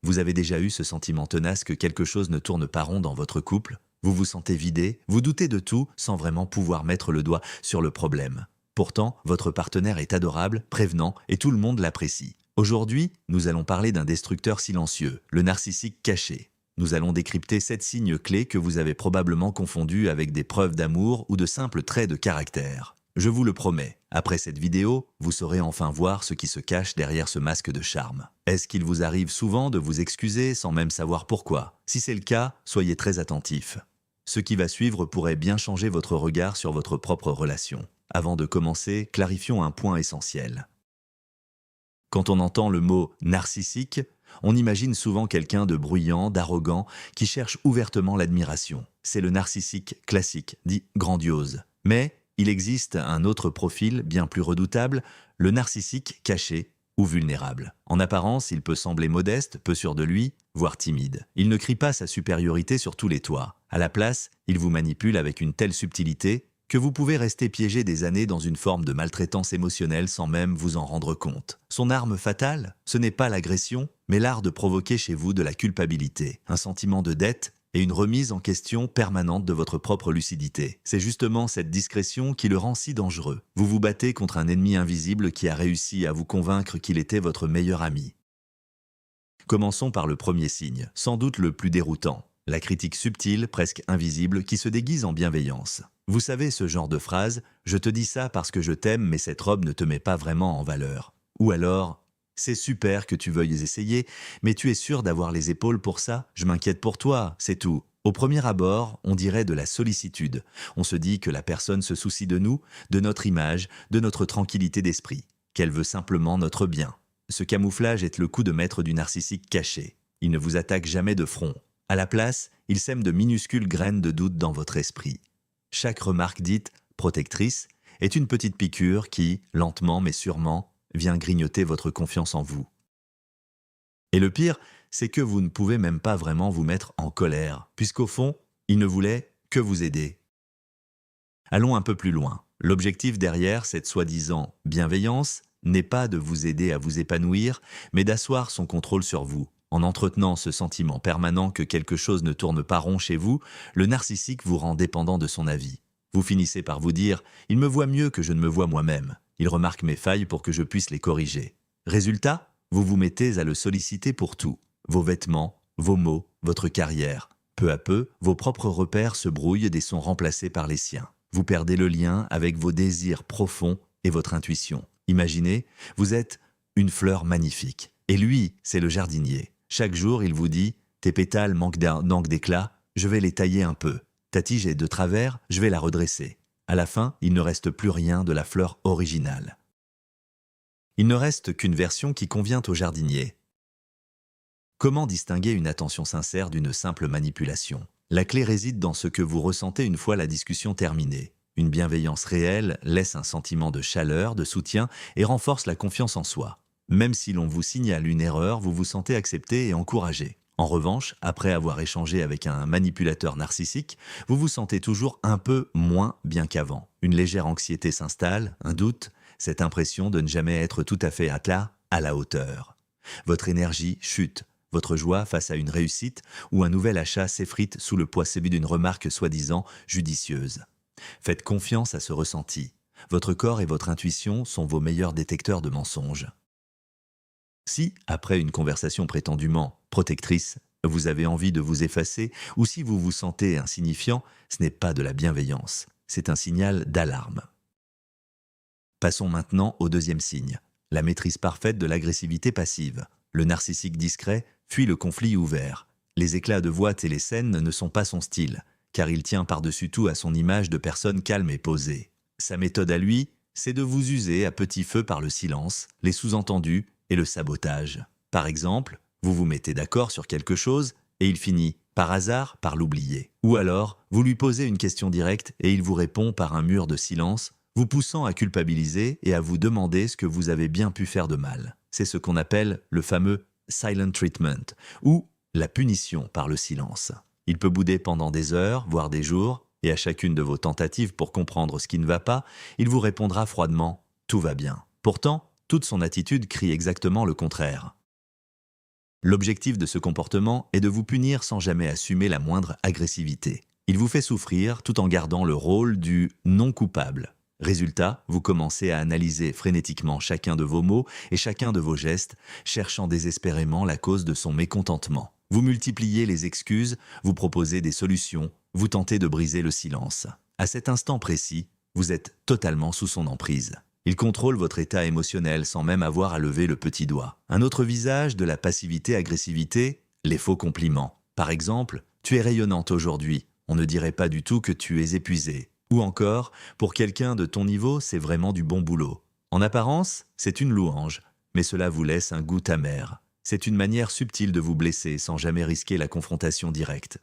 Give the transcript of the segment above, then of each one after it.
Vous avez déjà eu ce sentiment tenace que quelque chose ne tourne pas rond dans votre couple? Vous vous sentez vidé, vous doutez de tout sans vraiment pouvoir mettre le doigt sur le problème. Pourtant, votre partenaire est adorable, prévenant et tout le monde l'apprécie. Aujourd'hui, nous allons parler d'un destructeur silencieux, le narcissique caché. Nous allons décrypter 7 signes clés que vous avez probablement confondus avec des preuves d'amour ou de simples traits de caractère. Je vous le promets, après cette vidéo, vous saurez enfin voir ce qui se cache derrière ce masque de charme. Est-ce qu'il vous arrive souvent de vous excuser sans même savoir pourquoi? Si c'est le cas, soyez très attentifs. Ce qui va suivre pourrait bien changer votre regard sur votre propre relation. Avant de commencer, clarifions un point essentiel. Quand on entend le mot narcissique, on imagine souvent quelqu'un de bruyant, d'arrogant, qui cherche ouvertement l'admiration. C'est le narcissique classique, dit grandiose. Mais il existe un autre profil bien plus redoutable, le narcissique caché ou vulnérable. En apparence, il peut sembler modeste, peu sûr de lui, voire timide. Il ne crie pas sa supériorité sur tous les toits. À la place, il vous manipule avec une telle subtilité que vous pouvez rester piégé des années dans une forme de maltraitance émotionnelle sans même vous en rendre compte. Son arme fatale, ce n'est pas l'agression, mais l'art de provoquer chez vous de la culpabilité, un sentiment de dette et une remise en question permanente de votre propre lucidité. C'est justement cette discrétion qui le rend si dangereux. Vous vous battez contre un ennemi invisible qui a réussi à vous convaincre qu'il était votre meilleur ami. Commençons par le premier signe, sans doute le plus déroutant. La critique subtile, presque invisible, qui se déguise en bienveillance. Vous savez ce genre de phrase « Je te dis ça parce que je t'aime, mais cette robe ne te met pas vraiment en valeur ». Ou alors « C'est super que tu veuilles essayer, mais tu es sûr d'avoir les épaules pour ça? Je m'inquiète pour toi, c'est tout ». Au premier abord, on dirait de la sollicitude. On se dit que la personne se soucie de nous, de notre image, de notre tranquillité d'esprit, qu'elle veut simplement notre bien. Ce camouflage est le coup de maître du narcissique caché. Il ne vous attaque jamais de front. À la place, il sème de minuscules graines de doute dans votre esprit. Chaque remarque dite « protectrice » est une petite piqûre qui, lentement mais sûrement, vient grignoter votre confiance en vous. Et le pire, c'est que vous ne pouvez même pas vraiment vous mettre en colère, puisqu'au fond, il ne voulait que vous aider. Allons un peu plus loin. L'objectif derrière cette soi-disant bienveillance n'est pas de vous aider à vous épanouir, mais d'asseoir son contrôle sur vous. En entretenant ce sentiment permanent que quelque chose ne tourne pas rond chez vous, le narcissique vous rend dépendant de son avis. Vous finissez par vous dire « Il me voit mieux que je ne me vois moi-même. Il remarque mes failles pour que je puisse les corriger. » Résultat, vous vous mettez à le solliciter pour tout. Vos vêtements, vos mots, votre carrière. Peu à peu, vos propres repères se brouillent et sont remplacés par les siens. Vous perdez le lien avec vos désirs profonds et votre intuition. Imaginez, vous êtes une fleur magnifique. Et lui, c'est le jardinier. Chaque jour, il vous dit « Tes pétales manquent d'éclat, je vais les tailler un peu. Ta tige est de travers, je vais la redresser. » À la fin, il ne reste plus rien de la fleur originale. Il ne reste qu'une version qui convient au jardinier. Comment distinguer une attention sincère d'une simple manipulation? La clé réside dans ce que vous ressentez une fois la discussion terminée. Une bienveillance réelle laisse un sentiment de chaleur, de soutien et renforce la confiance en soi. Même si l'on vous signale une erreur, vous vous sentez accepté et encouragé. En revanche, après avoir échangé avec un manipulateur narcissique, vous vous sentez toujours un peu moins bien qu'avant. Une légère anxiété s'installe, un doute, cette impression de ne jamais être tout à fait à la hauteur. Votre énergie chute, votre joie face à une réussite ou un nouvel achat s'effrite sous le poids sévère d'une remarque soi-disant judicieuse. Faites confiance à ce ressenti. Votre corps et votre intuition sont vos meilleurs détecteurs de mensonges. Si, après une conversation prétendument protectrice, vous avez envie de vous effacer ou si vous vous sentez insignifiant, ce n'est pas de la bienveillance, c'est un signal d'alarme. Passons maintenant au deuxième signe, la maîtrise parfaite de l'agressivité passive. Le narcissique discret fuit le conflit ouvert. Les éclats de voix et les scènes ne sont pas son style, car il tient par-dessus tout à son image de personne calme et posée. Sa méthode à lui, c'est de vous user à petit feu par le silence, les sous-entendus et le sabotage. Par exemple, vous vous mettez d'accord sur quelque chose et il finit, par hasard, par l'oublier. Ou alors, vous lui posez une question directe et il vous répond par un mur de silence, vous poussant à culpabiliser et à vous demander ce que vous avez bien pu faire de mal. C'est ce qu'on appelle le fameux « silent treatment » ou la punition par le silence. Il peut bouder pendant des heures, voire des jours, et à chacune de vos tentatives pour comprendre ce qui ne va pas, il vous répondra froidement « tout va bien ». Pourtant, toute son attitude crie exactement le contraire. L'objectif de ce comportement est de vous punir sans jamais assumer la moindre agressivité. Il vous fait souffrir tout en gardant le rôle du non coupable. Résultat, vous commencez à analyser frénétiquement chacun de vos mots et chacun de vos gestes, cherchant désespérément la cause de son mécontentement. Vous multipliez les excuses, vous proposez des solutions, vous tentez de briser le silence. À cet instant précis, vous êtes totalement sous son emprise. Il contrôle votre état émotionnel sans même avoir à lever le petit doigt. Un autre visage de la passivité-agressivité, les faux compliments. Par exemple, tu es rayonnante aujourd'hui, on ne dirait pas du tout que tu es épuisée. Ou encore, pour quelqu'un de ton niveau, c'est vraiment du bon boulot. En apparence, c'est une louange, mais cela vous laisse un goût amer. C'est une manière subtile de vous blesser sans jamais risquer la confrontation directe.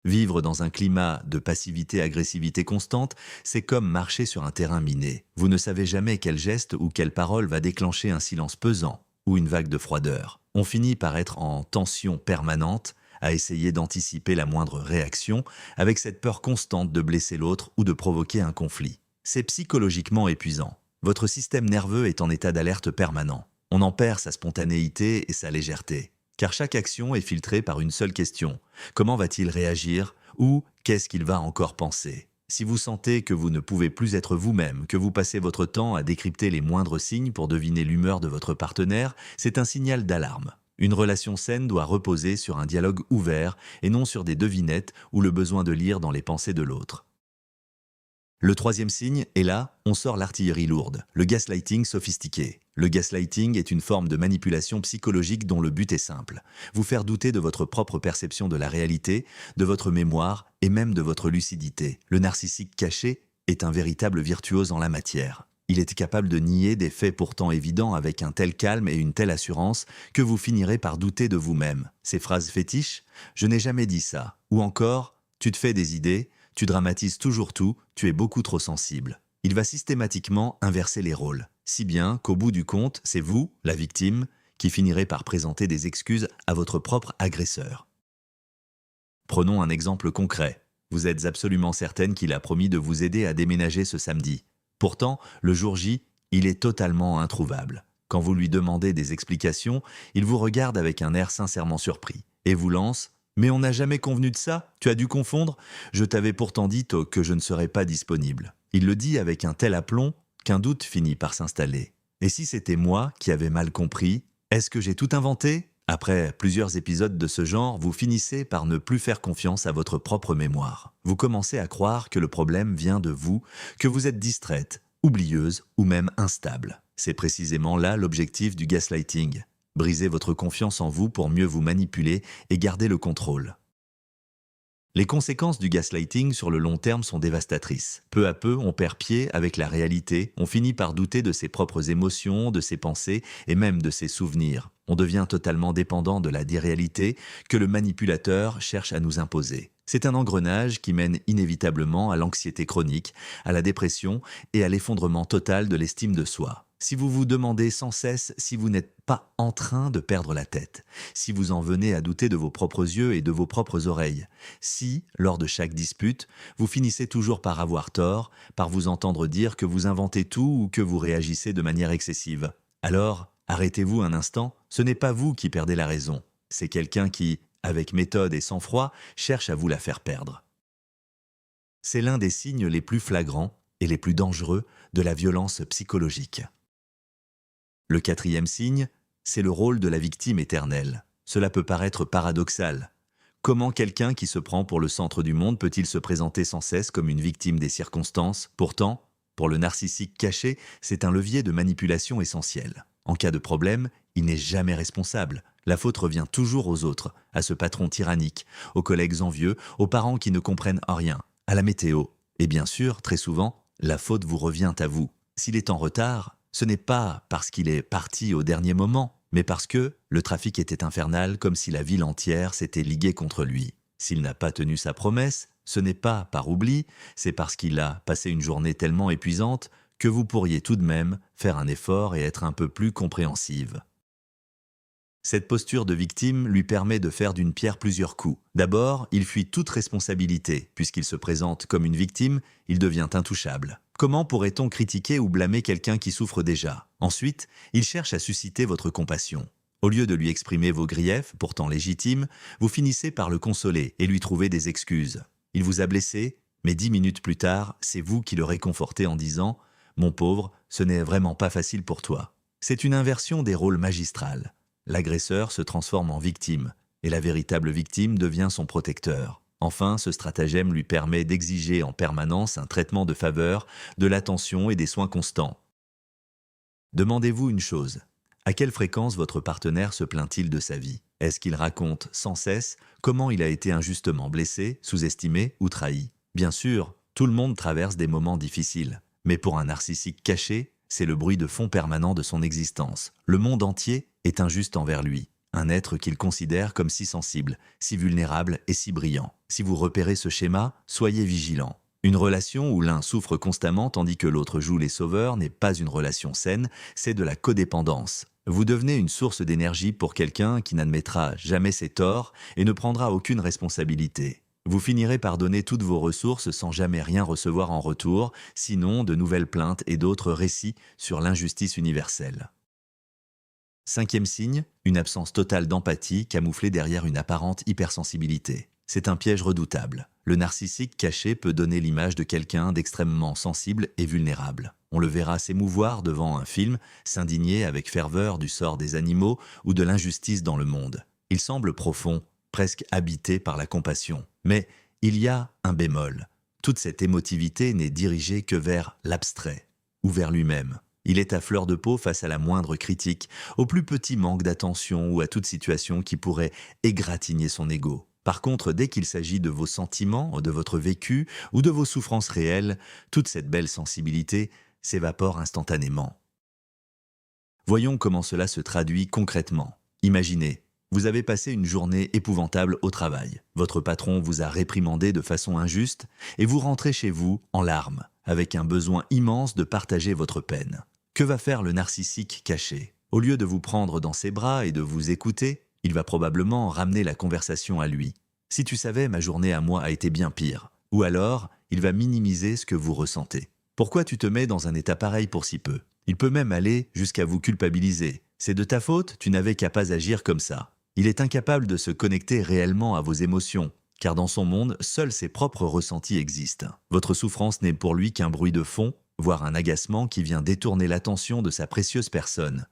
Vivre dans un climat de passivité-agressivité constante, c'est comme marcher sur un terrain miné. Vous ne savez jamais quel geste ou quelle parole va déclencher un silence pesant ou une vague de froideur. On finit par être en tension permanente, à essayer d'anticiper la moindre réaction, avec cette peur constante de blesser l'autre ou de provoquer un conflit. C'est psychologiquement épuisant. Votre système nerveux est en état d'alerte permanent. On en perd sa spontanéité et sa légèreté. Car chaque action est filtrée par une seule question. Comment va-t-il réagir? Ou qu'est-ce qu'il va encore penser? Si vous sentez que vous ne pouvez plus être vous-même, que vous passez votre temps à décrypter les moindres signes pour deviner l'humeur de votre partenaire, c'est un signal d'alarme. Une relation saine doit reposer sur un dialogue ouvert et non sur des devinettes ou le besoin de lire dans les pensées de l'autre. Le troisième signe, et là, on sort l'artillerie lourde, le gaslighting sophistiqué. Le gaslighting est une forme de manipulation psychologique dont le but est simple, vous faire douter de votre propre perception de la réalité, de votre mémoire et même de votre lucidité. Le narcissique caché est un véritable virtuose en la matière. Il est capable de nier des faits pourtant évidents avec un tel calme et une telle assurance que vous finirez par douter de vous-même. Ces phrases fétiches « je n'ai jamais dit ça » ou encore « tu te fais des idées », tu dramatises toujours tout, tu es beaucoup trop sensible. Il va systématiquement inverser les rôles, si bien qu'au bout du compte, c'est vous, la victime, qui finirez par présenter des excuses à votre propre agresseur. Prenons un exemple concret. Vous êtes absolument certaine qu'il a promis de vous aider à déménager ce samedi. Pourtant, le jour J, il est totalement introuvable. Quand vous lui demandez des explications, il vous regarde avec un air sincèrement surpris et vous lance « Mais on n'a jamais convenu de ça, tu as dû confondre. Je t'avais pourtant dit que je ne serais pas disponible. » Il le dit avec un tel aplomb qu'un doute finit par s'installer. Et si c'était moi qui avais mal compris, est-ce que j'ai tout inventé? Après plusieurs épisodes de ce genre, vous finissez par ne plus faire confiance à votre propre mémoire. Vous commencez à croire que le problème vient de vous, que vous êtes distraite, oublieuse ou même instable. C'est précisément là l'objectif du gaslighting. Briser votre confiance en vous pour mieux vous manipuler et garder le contrôle. Les conséquences du gaslighting sur le long terme sont dévastatrices. Peu à peu, on perd pied avec la réalité, on finit par douter de ses propres émotions, de ses pensées et même de ses souvenirs. On devient totalement dépendant de la réalité que le manipulateur cherche à nous imposer. C'est un engrenage qui mène inévitablement à l'anxiété chronique, à la dépression et à l'effondrement total de l'estime de soi. Si vous vous demandez sans cesse si vous n'êtes pas en train de perdre la tête, si vous en venez à douter de vos propres yeux et de vos propres oreilles, si, lors de chaque dispute, vous finissez toujours par avoir tort, par vous entendre dire que vous inventez tout ou que vous réagissez de manière excessive, alors arrêtez-vous un instant, ce n'est pas vous qui perdez la raison, c'est quelqu'un qui, avec méthode et sang-froid, cherche à vous la faire perdre. C'est l'un des signes les plus flagrants et les plus dangereux de la violence psychologique. Le quatrième signe, c'est le rôle de la victime éternelle. Cela peut paraître paradoxal. Comment quelqu'un qui se prend pour le centre du monde peut-il se présenter sans cesse comme une victime des circonstances? Pourtant, pour le narcissique caché, c'est un levier de manipulation essentiel. En cas de problème, il n'est jamais responsable. La faute revient toujours aux autres, à ce patron tyrannique, aux collègues envieux, aux parents qui ne comprennent rien, à la météo. Et bien sûr, très souvent, la faute vous revient à vous. S'il est en retard, ce n'est pas parce qu'il est parti au dernier moment, mais parce que le trafic était infernal comme si la ville entière s'était liguée contre lui. S'il n'a pas tenu sa promesse, ce n'est pas par oubli, c'est parce qu'il a passé une journée tellement épuisante que vous pourriez tout de même faire un effort et être un peu plus compréhensive. Cette posture de victime lui permet de faire d'une pierre plusieurs coups. D'abord, il fuit toute responsabilité. Puisqu'il se présente comme une victime, il devient intouchable. Comment pourrait-on critiquer ou blâmer quelqu'un qui souffre déjà? Ensuite, il cherche à susciter votre compassion. Au lieu de lui exprimer vos griefs, pourtant légitimes, vous finissez par le consoler et lui trouver des excuses. Il vous a blessé, mais 10 minutes plus tard, c'est vous qui le réconfortez en disant « Mon pauvre, ce n'est vraiment pas facile pour toi ». C'est une inversion des rôles magistrales. L'agresseur se transforme en victime, et la véritable victime devient son protecteur. Enfin, ce stratagème lui permet d'exiger en permanence un traitement de faveur, de l'attention et des soins constants. Demandez-vous une chose. À quelle fréquence votre partenaire se plaint-il de sa vie? Est-ce qu'il raconte sans cesse comment il a été injustement blessé, sous-estimé ou trahi? Bien sûr, tout le monde traverse des moments difficiles. Mais pour un narcissique caché, c'est le bruit de fond permanent de son existence. Le monde entier est injuste envers lui. Un être qu'il considère comme si sensible, si vulnérable et si brillant. Si vous repérez ce schéma, soyez vigilant. Une relation où l'un souffre constamment tandis que l'autre joue les sauveurs n'est pas une relation saine, c'est de la codépendance. Vous devenez une source d'énergie pour quelqu'un qui n'admettra jamais ses torts et ne prendra aucune responsabilité. Vous finirez par donner toutes vos ressources sans jamais rien recevoir en retour, sinon de nouvelles plaintes et d'autres récits sur l'injustice universelle. Cinquième signe, une absence totale d'empathie camouflée derrière une apparente hypersensibilité. C'est un piège redoutable. Le narcissique caché peut donner l'image de quelqu'un d'extrêmement sensible et vulnérable. On le verra s'émouvoir devant un film, s'indigner avec ferveur du sort des animaux ou de l'injustice dans le monde. Il semble profond, presque habité par la compassion. Mais il y a un bémol. Toute cette émotivité n'est dirigée que vers l'abstrait, ou vers lui-même. Il est à fleur de peau face à la moindre critique, au plus petit manque d'attention ou à toute situation qui pourrait égratigner son ego. Par contre, dès qu'il s'agit de vos sentiments, de votre vécu ou de vos souffrances réelles, toute cette belle sensibilité s'évapore instantanément. Voyons comment cela se traduit concrètement. Imaginez, vous avez passé une journée épouvantable au travail. Votre patron vous a réprimandé de façon injuste et vous rentrez chez vous en larmes, avec un besoin immense de partager votre peine. Que va faire le narcissique caché? Au lieu de vous prendre dans ses bras et de vous écouter, il va probablement ramener la conversation à lui. Si tu savais, ma journée à moi a été bien pire. Ou alors, il va minimiser ce que vous ressentez. Pourquoi tu te mets dans un état pareil pour si peu? Il peut même aller jusqu'à vous culpabiliser. C'est de ta faute, tu n'avais qu'à pas agir comme ça. Il est incapable de se connecter réellement à vos émotions, car dans son monde, seuls ses propres ressentis existent. Votre souffrance n'est pour lui qu'un bruit de fond, voire un agacement qui vient détourner l'attention de sa précieuse personne.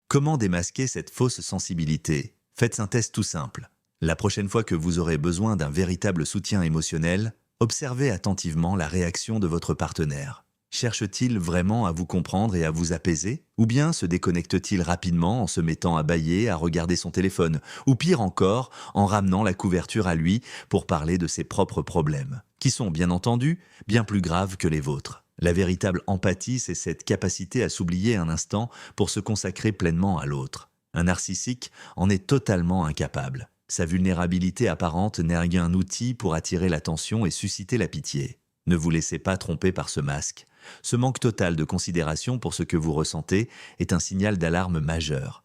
Comment démasquer cette fausse sensibilité? Faites un test tout simple. La prochaine fois que vous aurez besoin d'un véritable soutien émotionnel, observez attentivement la réaction de votre partenaire. Cherche-t-il vraiment à vous comprendre et à vous apaiser? Ou bien se déconnecte-t-il rapidement en se mettant à bâiller, à regarder son téléphone? Ou pire encore, en ramenant la couverture à lui pour parler de ses propres problèmes, qui sont bien entendu bien plus graves que les vôtres. La véritable empathie, c'est cette capacité à s'oublier un instant pour se consacrer pleinement à l'autre. Un narcissique en est totalement incapable. Sa vulnérabilité apparente n'est qu'un outil pour attirer l'attention et susciter la pitié. Ne vous laissez pas tromper par ce masque. Ce manque total de considération pour ce que vous ressentez est un signal d'alarme majeur.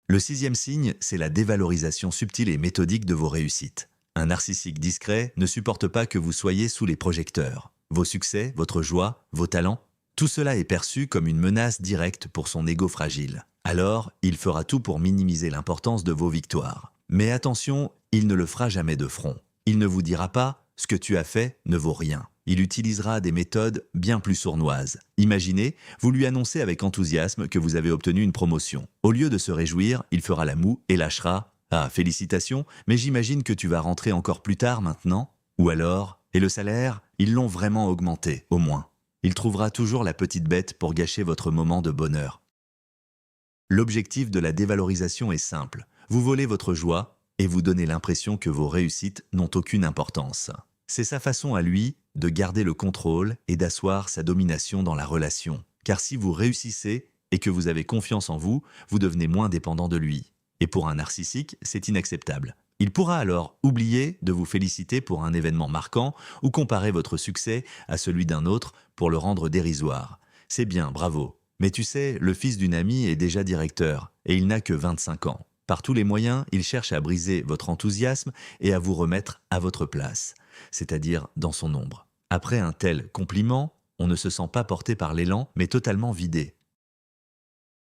Le sixième signe, c'est la dévalorisation subtile et méthodique de vos réussites. Un narcissique discret ne supporte pas que vous soyez sous les projecteurs. Vos succès, votre joie, vos talents, tout cela est perçu comme une menace directe pour son ego fragile. Alors, il fera tout pour minimiser l'importance de vos victoires. Mais attention, il ne le fera jamais de front. Il ne vous dira pas « ce que tu as fait ne vaut rien ». Il utilisera des méthodes bien plus sournoises. Imaginez, vous lui annoncez avec enthousiasme que vous avez obtenu une promotion. Au lieu de se réjouir, il fera la moue et lâchera « Ah, félicitations, mais j'imagine que tu vas rentrer encore plus tard maintenant ?» Ou alors « Et le salaire, ils l'ont vraiment augmenté, au moins. » Il trouvera toujours la petite bête pour gâcher votre moment de bonheur. L'objectif de la dévalorisation est simple. Vous volez votre joie et vous donnez l'impression que vos réussites n'ont aucune importance. C'est sa façon à lui de garder le contrôle et d'asseoir sa domination dans la relation. Car si vous réussissez et que vous avez confiance en vous, vous devenez moins dépendant de lui. Et pour un narcissique, c'est inacceptable. Il pourra alors oublier de vous féliciter pour un événement marquant ou comparer votre succès à celui d'un autre pour le rendre dérisoire. C'est bien, bravo. Mais tu sais, le fils d'une amie est déjà directeur et il n'a que 25 ans. Par tous les moyens, il cherche à briser votre enthousiasme et à vous remettre à votre place, c'est-à-dire dans son ombre. Après un tel compliment, on ne se sent pas porté par l'élan, mais totalement vidé.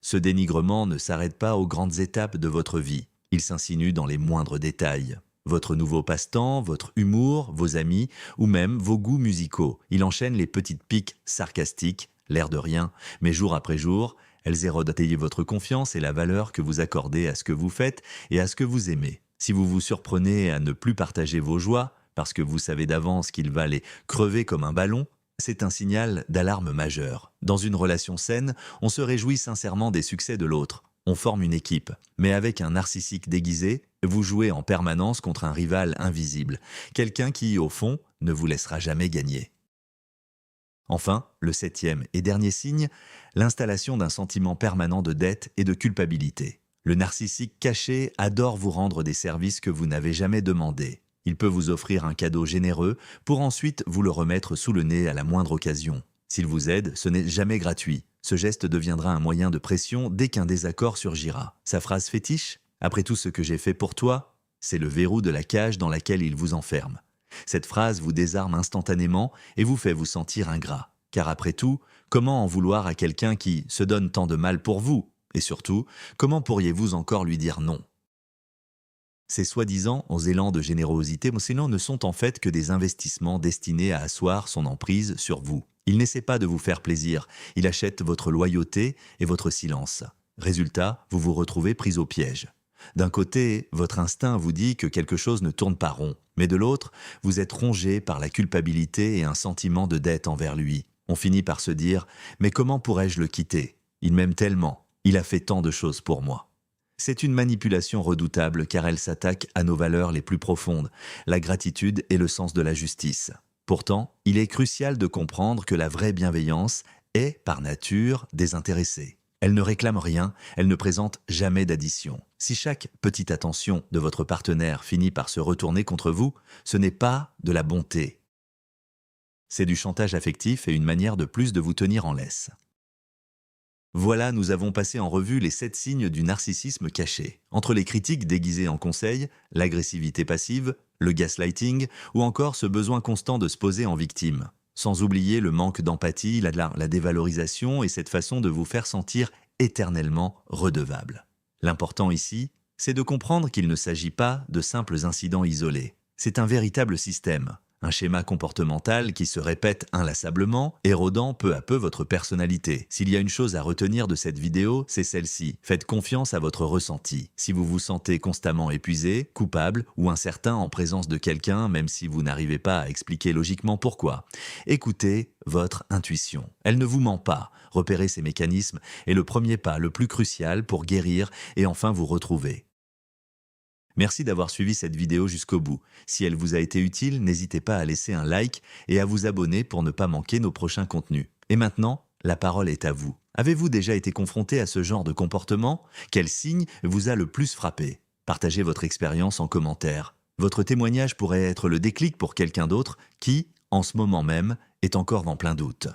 Ce dénigrement ne s'arrête pas aux grandes étapes de votre vie. Il s'insinue dans les moindres détails. Votre nouveau passe-temps, votre humour, vos amis ou même vos goûts musicaux. Il enchaîne les petites piques sarcastiques, l'air de rien, mais jour après jour, elles érodent votre confiance et la valeur que vous accordez à ce que vous faites et à ce que vous aimez. Si vous vous surprenez à ne plus partager vos joies, parce que vous savez d'avance qu'il va les crever comme un ballon, c'est un signal d'alarme majeur. Dans une relation saine, on se réjouit sincèrement des succès de l'autre. On forme une équipe. Mais avec un narcissique déguisé, vous jouez en permanence contre un rival invisible. Quelqu'un qui, au fond, ne vous laissera jamais gagner. Enfin, le 7e et dernier signe, l'installation d'un sentiment permanent de dette et de culpabilité. Le narcissique caché adore vous rendre des services que vous n'avez jamais demandés. Il peut vous offrir un cadeau généreux pour ensuite vous le remettre sous le nez à la moindre occasion. S'il vous aide, ce n'est jamais gratuit. Ce geste deviendra un moyen de pression dès qu'un désaccord surgira. Sa phrase fétiche, « Après tout ce que j'ai fait pour toi », c'est le verrou de la cage dans laquelle il vous enferme. Cette phrase vous désarme instantanément et vous fait vous sentir ingrat. Car après tout, comment en vouloir à quelqu'un qui se donne tant de mal pour vous? Et surtout, comment pourriez-vous encore lui dire non? Ces soi-disant élans de générosité ne sont en fait que des investissements destinés à asseoir son emprise sur vous. Il n'essaie pas de vous faire plaisir, il achète votre loyauté et votre silence. Résultat, vous vous retrouvez pris au piège. D'un côté, votre instinct vous dit que quelque chose ne tourne pas rond, mais de l'autre, vous êtes rongé par la culpabilité et un sentiment de dette envers lui. On finit par se dire « Mais comment pourrais-je le quitter? Il m'aime tellement, il a fait tant de choses pour moi. » C'est une manipulation redoutable car elle s'attaque à nos valeurs les plus profondes, la gratitude et le sens de la justice. Pourtant, il est crucial de comprendre que la vraie bienveillance est, par nature, désintéressée. Elle ne réclame rien, elle ne présente jamais d'addition. Si chaque petite attention de votre partenaire finit par se retourner contre vous, ce n'est pas de la bonté. C'est du chantage affectif et une manière de plus de vous tenir en laisse. Voilà, nous avons passé en revue les 7 signes du narcissisme caché. Entre les critiques déguisées en conseils, l'agressivité passive, le gaslighting ou encore ce besoin constant de se poser en victime. Sans oublier le manque d'empathie, la dévalorisation et cette façon de vous faire sentir éternellement redevable. L'important ici, c'est de comprendre qu'il ne s'agit pas de simples incidents isolés. C'est un véritable système. Un schéma comportemental qui se répète inlassablement, érodant peu à peu votre personnalité. S'il y a une chose à retenir de cette vidéo, c'est celle-ci. Faites confiance à votre ressenti. Si vous vous sentez constamment épuisé, coupable ou incertain en présence de quelqu'un, même si vous n'arrivez pas à expliquer logiquement pourquoi, écoutez votre intuition. Elle ne vous ment pas. Repérer ces mécanismes est le premier pas le plus crucial pour guérir et enfin vous retrouver. Merci d'avoir suivi cette vidéo jusqu'au bout. Si elle vous a été utile, n'hésitez pas à laisser un like et à vous abonner pour ne pas manquer nos prochains contenus. Et maintenant, la parole est à vous. Avez-vous déjà été confronté à ce genre de comportement? Quel signe vous a le plus frappé? Partagez votre expérience en commentaire. Votre témoignage pourrait être le déclic pour quelqu'un d'autre qui, en ce moment même, est encore dans plein doute.